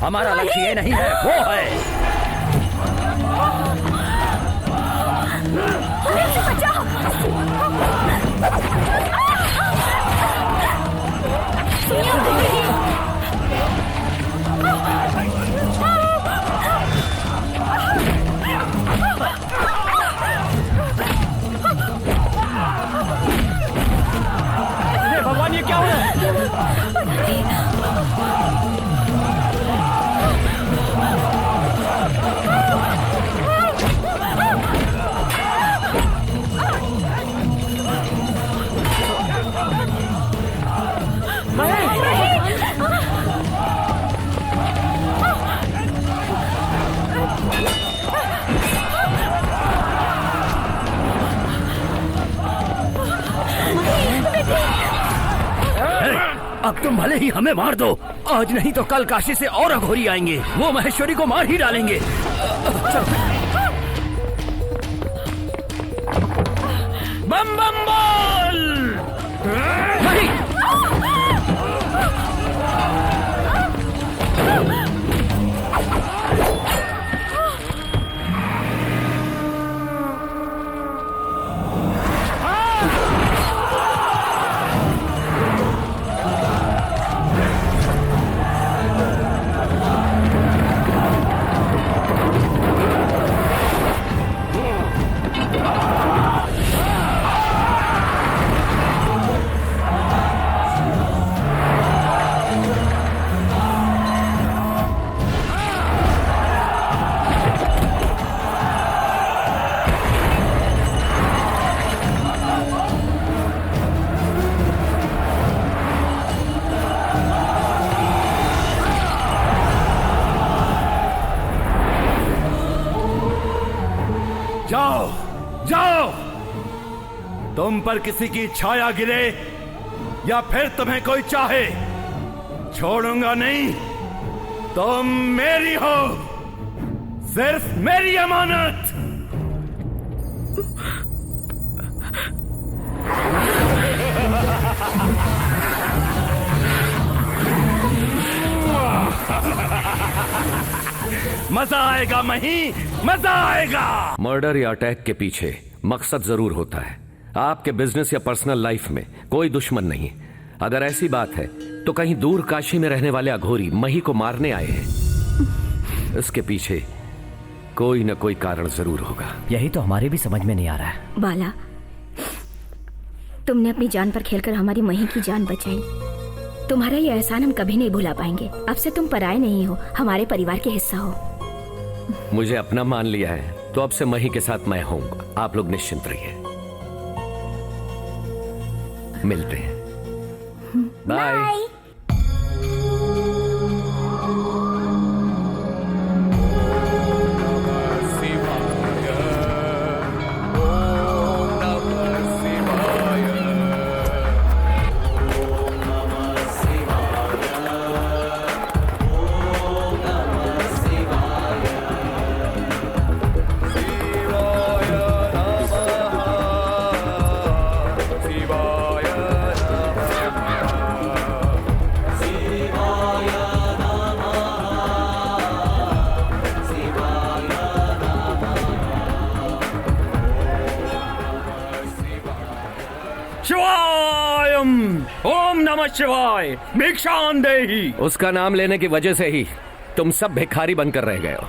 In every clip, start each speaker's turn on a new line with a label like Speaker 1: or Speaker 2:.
Speaker 1: हमारा लक्ष्य ये नहीं है, वो है।
Speaker 2: भगवान, ये क्या हो रहा है?
Speaker 1: अब तुम भले ही हमें मार दो, आज नहीं तो कल काशी से और अघोरी आएंगे, वो महेश्वरी को मार ही डालेंगे। बम बम बोल। नहीं। जाओ जाओ, तुम पर किसी की छाया गिरे या फिर तुम्हें कोई चाहे, छोड़ूंगा नहीं। तुम मेरी हो, सिर्फ मेरी अमानत। मजा आएगा मही, मजा आएगा। मर्डर या अटैक के पीछे मकसद जरूर होता है। आपके बिजनेस या पर्सनल लाइफ में कोई दुश्मन नहीं। अगर ऐसी बात है तो कहीं दूर काशी में रहने वाले अघोरी मही को मारने आए हैं। इसके पीछे कोई न कोई कारण जरूर होगा।
Speaker 3: यही तो हमारे भी समझ में नहीं आ रहा है।
Speaker 4: बाला, तुमने अपनी जान पर खेलकर हमारी मही की जान बचाई। तुम्हारा ये एहसान हम कभी नहीं भुला पाएंगे। अब से तुम पराये नहीं हो, हमारे परिवार के हिस्सा हो।
Speaker 1: मुझे अपना मान लिया है तो अब से मही के साथ मैं होऊंगा। आप लोग निश्चिंत रहिए। मिलते हैं। बाय। शिवायम, ओम नमः शिवाय, भिक्षाम देहि। उसका नाम लेने की वजह से ही तुम सब भिखारी बनकर रह गए हो।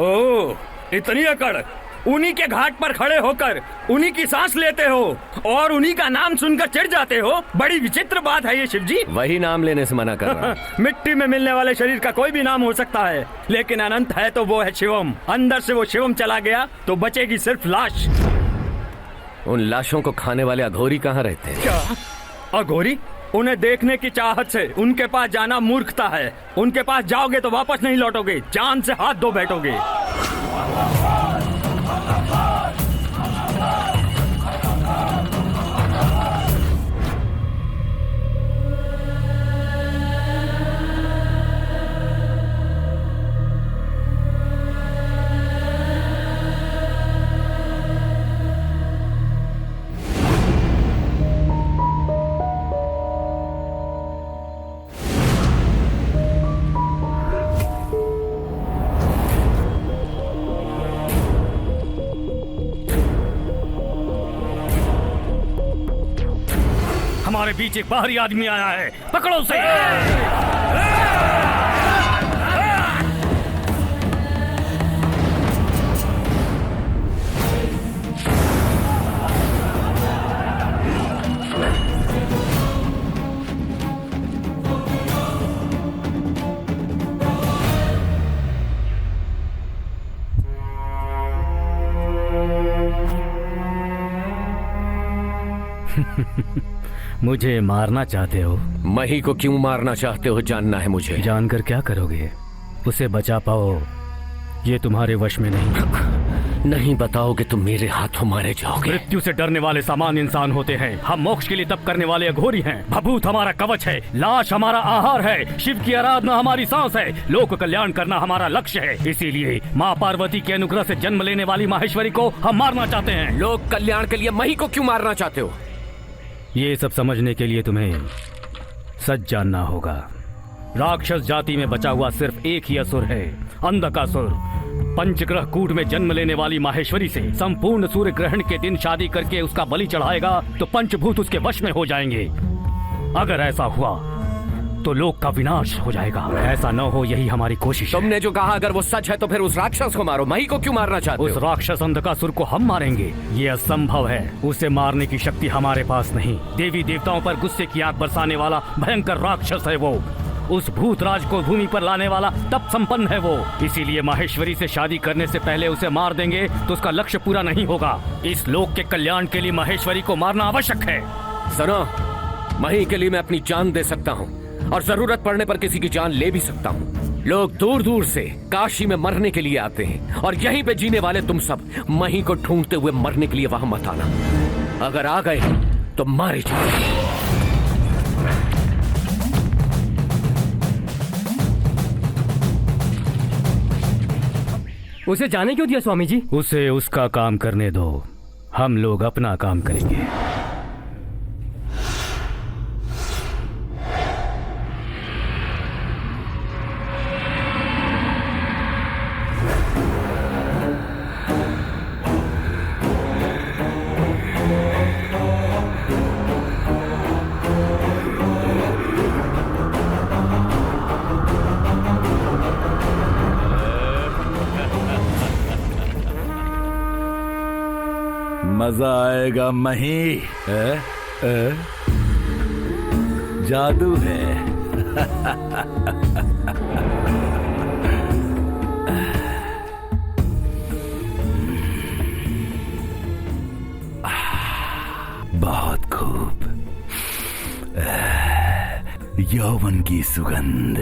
Speaker 1: ओह, इतनी अकड़। उन्हीं के घाट पर खड़े होकर उन्हीं की सांस लेते हो और उन्हीं का नाम सुनकर चिढ़ जाते हो। बड़ी विचित्र बात है ये शिव जी। वही नाम लेने से मना कर रहा हूं। मिट्टी में मिलने वाले शरीर का कोई भी नाम हो सकता है, लेकिन अनंत है तो वो है शिवम। अंदर से वो शिवम चला गया तो बचेगी सिर्फ लाश। उन लाशों को खाने वाले अघोरी कहाँ रहते हैं? क्या अघोरी? उन्हें देखने की चाहत से उनके पास जाना मूर्खता है। उनके पास जाओगे तो वापस नहीं लौटोगे, जान से हाथ धो बैठोगे।
Speaker 2: हमारे बीच एक बाहरी आदमी आया है, पकड़ो उसे। मुझे मारना चाहते हो?
Speaker 1: मही को क्यों मारना चाहते हो जानना है मुझे।
Speaker 2: जानकर क्या करोगे? उसे बचा पाओ ये तुम्हारे वश में नहीं।
Speaker 1: नहीं बताओगे तो मेरे हाथों मारे जाओगे।
Speaker 2: मृत्यु से डरने वाले सामान्य इंसान होते हैं, हम मोक्ष के लिए तप करने वाले अघोरी हैं। भभूत हमारा कवच है, लाश हमारा आहार है, शिव की आराधना हमारी सांस है, लोक कल्याण करना हमारा लक्ष्य है। इसीलिए माँ पार्वती के अनुग्रह से जन्म लेने वाली माहेश्वरी को हम मारना चाहते हैं।
Speaker 1: लोक कल्याण के लिए मही को क्यों मारना चाहते हो?
Speaker 2: ये सब समझने के लिए तुम्हें सच जानना होगा। राक्षस जाति में बचा हुआ सिर्फ एक ही असुर है, अंधकासुर। पंचग्रह कूट में जन्म लेने वाली माहेश्वरी से संपूर्ण सूर्य ग्रहण के दिन शादी करके उसका बलि चढ़ाएगा तो पंचभूत उसके वश में हो जाएंगे। अगर ऐसा हुआ तो लोक का विनाश हो जाएगा। ऐसा न हो यही हमारी कोशिश है।
Speaker 1: तुमने जो कहा अगर वो सच है तो फिर उस राक्षस को मारो। मही को क्यों मारना चाहते हो?
Speaker 2: उस राक्षस अंधकासुर को हम मारेंगे, ये असंभव है। उसे मारने की शक्ति हमारे पास नहीं। देवी देवताओं पर गुस्से की आग बरसाने वाला भयंकर राक्षस है वो। उस भूतराज को भूमि पर लाने वाला तप संपन्न है वो। इसीलिए माहेश्वरी से शादी करने से पहले उसे मार देंगे तो उसका लक्ष्य पूरा नहीं होगा। इस लोक के कल्याण के लिए माहेश्वरी को मारना आवश्यक है।
Speaker 1: सुनो, मही के लिए मैं अपनी जान दे सकता हूँ और जरूरत पड़ने पर किसी की जान ले भी सकता हूँ। लोग दूर दूर से काशी में मरने के लिए आते हैं और यहीं पे जीने वाले तुम सब मही को ढूंढते हुए मरने के लिए वहां मत आना। अगर आ गए तो मारे जाओगे।
Speaker 3: उसे जाने क्यों दिया स्वामी जी?
Speaker 2: उसे उसका काम करने दो, हम लोग अपना काम करेंगे।
Speaker 5: मजा आएगा मही। जादू है। बहुत खूब। यौवन की सुगंध।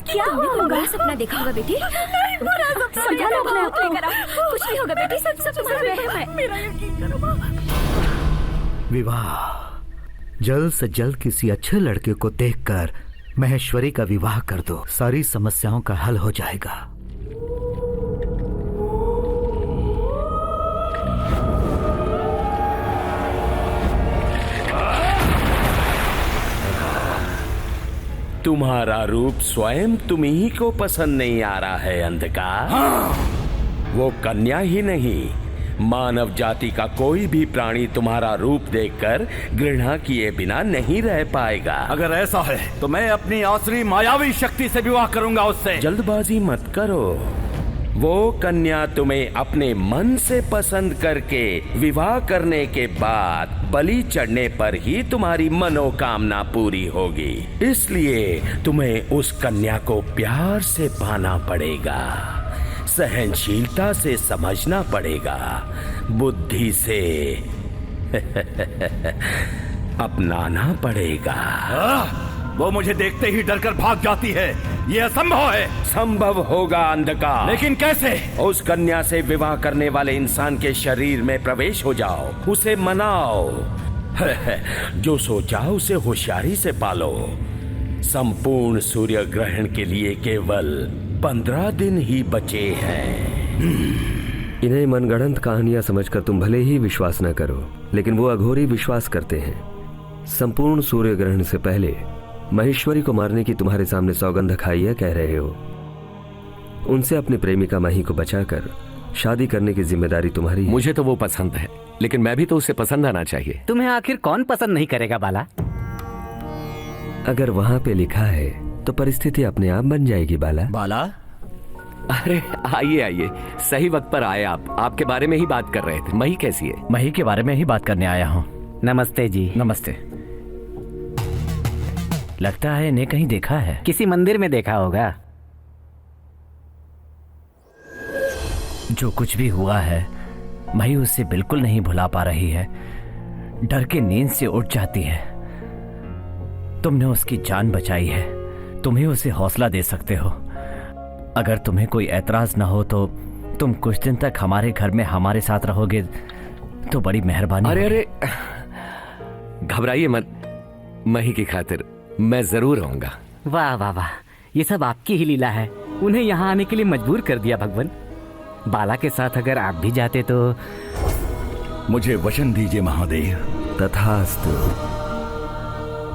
Speaker 4: क्या हुआ? सपना देखा होगा बेटी? समझा लो अपने आप को। कुछ नहीं होगा बेटी, सब तुम्हारा वहम है।
Speaker 6: विवाह जल्द से जल्द किसी अच्छे लड़के को देखकर महेश्वरी का विवाह कर दो, सारी समस्याओं का हल हो जाएगा।
Speaker 5: तुम्हारा रूप स्वयं तुम्ही को पसंद नहीं आ रहा है अंधकार। हाँ। वो कन्या ही नहीं, मानव जाति का कोई भी प्राणी तुम्हारा रूप देखकर घृणा किए बिना नहीं रह पाएगा।
Speaker 7: अगर ऐसा है तो मैं अपनी आसुरी मायावी शक्ति से विवाह करूंगा उससे।
Speaker 5: जल्दबाजी मत करो। वो कन्या तुम्हें अपने मन से पसंद करके विवाह करने के बाद बलि चढ़ने पर ही तुम्हारी मनोकामना पूरी होगी। इसलिए तुम्हें उस कन्या को प्यार से पाना पड़ेगा, सहनशीलता से समझना पड़ेगा, बुद्धि से अपनाना पड़ेगा।
Speaker 7: वो मुझे देखते ही डरकर भाग जाती है, ये असंभव है।
Speaker 5: संभव होगा अंधकार।
Speaker 7: लेकिन कैसे?
Speaker 5: उस कन्या से विवाह करने वाले इंसान के शरीर में प्रवेश हो जाओ, उसे मनाओ। जो सोचा उसे होशियारी से पालो। संपूर्ण सूर्य ग्रहण के लिए केवल 15 दिन ही बचे हैं।
Speaker 8: इन्हें मनगढ़ंत कहानियां समझकर तुम भले ही विश्वास न करो, लेकिन वो अघोरी विश्वास करते हैं। संपूर्ण सूर्य ग्रहण से पहले महेश्वरी को मारने की तुम्हारे सामने सौगंध खाई है, कह रहे हो। उनसे अपनी प्रेमिका माही को बचाकर शादी करने की जिम्मेदारी तुम्हारी है।
Speaker 1: मुझे तो वो पसंद है, लेकिन मैं भी तो उसे पसंद आना चाहिए।
Speaker 3: तुम्हें आखिर कौन पसंद नहीं करेगा बाला?
Speaker 8: अगर वहां पे लिखा है तो परिस्थिति अपने आप बन जाएगी बाला।
Speaker 3: बाला,
Speaker 1: अरे आइए आइए, सही वक्त पर आए आप। आपके बारे में ही बात कर रहे थे। मही कैसी है?
Speaker 3: मही के बारे में ही बात करने आया हूँ। नमस्ते जी।
Speaker 1: नमस्ते।
Speaker 3: लगता है इन्हें कहीं देखा है, किसी मंदिर में देखा होगा। जो कुछ भी हुआ है मही उससे बिल्कुल नहीं भुला पा रही है। डर के नींद से उठ जाती है। तुमने उसकी जान बचाई है, तुम ही उसे हौसला दे सकते हो। अगर तुम्हें कोई ऐतराज न हो तो तुम कुछ दिन तक हमारे घर में हमारे साथ रहोगे तो बड़ी मेहरबानी।
Speaker 1: अरे अरे, घबराइए मत। मही की खातिर मैं जरूर आऊंगा।
Speaker 3: वाह वाह वाह, ये सब आपकी ही लीला है। उन्हें यहाँ आने के लिए मजबूर कर दिया भगवान। बाला के साथ अगर आप भी जाते तो।
Speaker 7: मुझे वचन दीजिए महादेव।
Speaker 8: तथास्तु,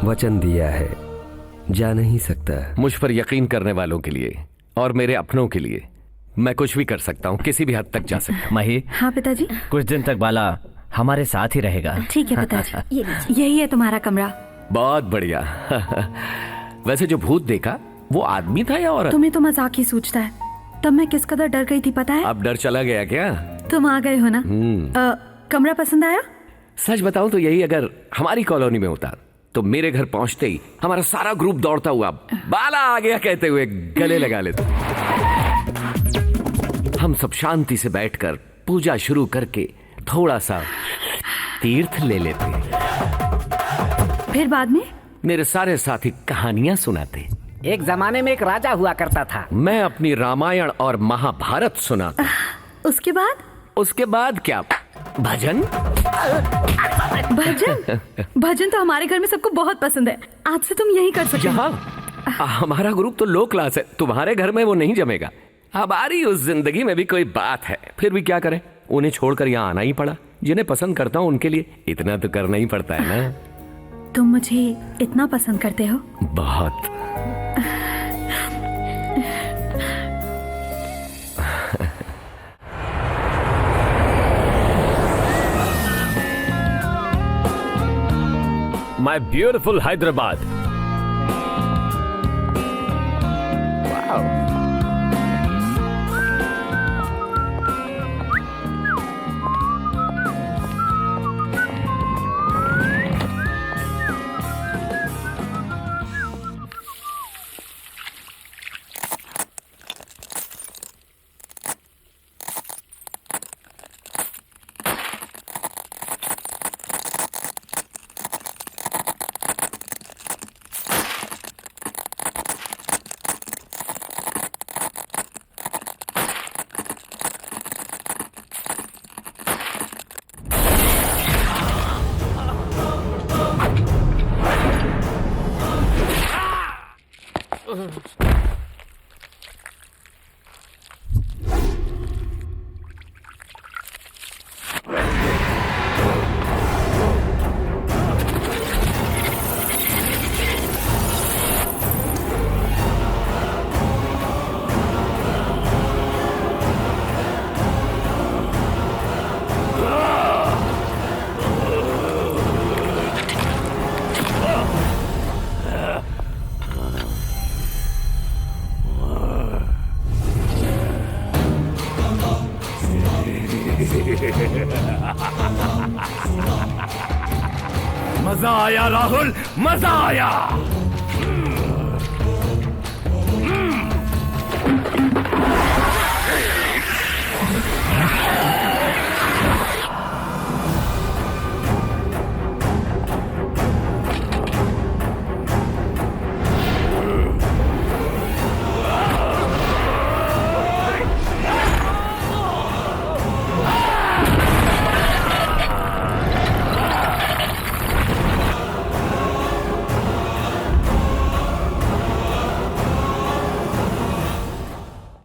Speaker 8: वचन दिया है, जा नहीं सकता।
Speaker 1: मुझ पर यकीन करने वालों के लिए और मेरे अपनों के लिए मैं कुछ भी कर सकता हूँ, किसी भी हद तक जा सकता हूँ।
Speaker 3: मही,
Speaker 4: हाँ पिताजी।
Speaker 3: कुछ दिन तक बाला हमारे साथ ही रहेगा।
Speaker 4: ठीक है पिताजी, ये लीजिए। यही है तुम्हारा कमरा।
Speaker 1: बहुत बढ़िया। वैसे जो भूत देखा वो आदमी था या औरत?
Speaker 4: तुम्हें तो मजाक ही सूझता है। तब मैं किस कदर डर गई थी पता है?
Speaker 1: अब डर चला गया क्या?
Speaker 4: तुम आ गए हो ना। कमरा पसंद आया?
Speaker 1: सच बताऊं तो यही अगर हमारी कॉलोनी में होता तो मेरे घर पहुंचते ही हमारा सारा ग्रुप दौड़ता हुआ बाला आ गया कहते हुए गले लगा लेते। हम सब शांति से बैठकर पूजा शुरू करके थोड़ा सा तीर्थ ले लेते।
Speaker 4: फिर बाद में
Speaker 1: मेरे सारे साथी कहानियां सुनाते।
Speaker 3: एक जमाने में एक राजा हुआ करता था।
Speaker 1: मैं अपनी रामायण और महाभारत सुनाता। उसके बाद क्या? भजन।
Speaker 4: भजन? भजन तो हमारे घर में सबको बहुत पसंद है। आज से तुम यही कर सकते हो।
Speaker 1: हमारा ग्रुप तो लो क्लास है, तुम्हारे घर में वो नहीं जमेगा। हमारी उस जिंदगी में भी कोई बात है, फिर भी क्या करें, उन्हें छोड़कर यहाँ आना ही पड़ा। जिन्हें पसंद करता हूँ उनके लिए इतना तो करना ही पड़ता है ना।
Speaker 4: तुम मुझे इतना पसंद करते हो?
Speaker 1: बहुत।
Speaker 2: My beautiful Hyderabad. Wow.
Speaker 7: मजा आया राहुल, मजा आया।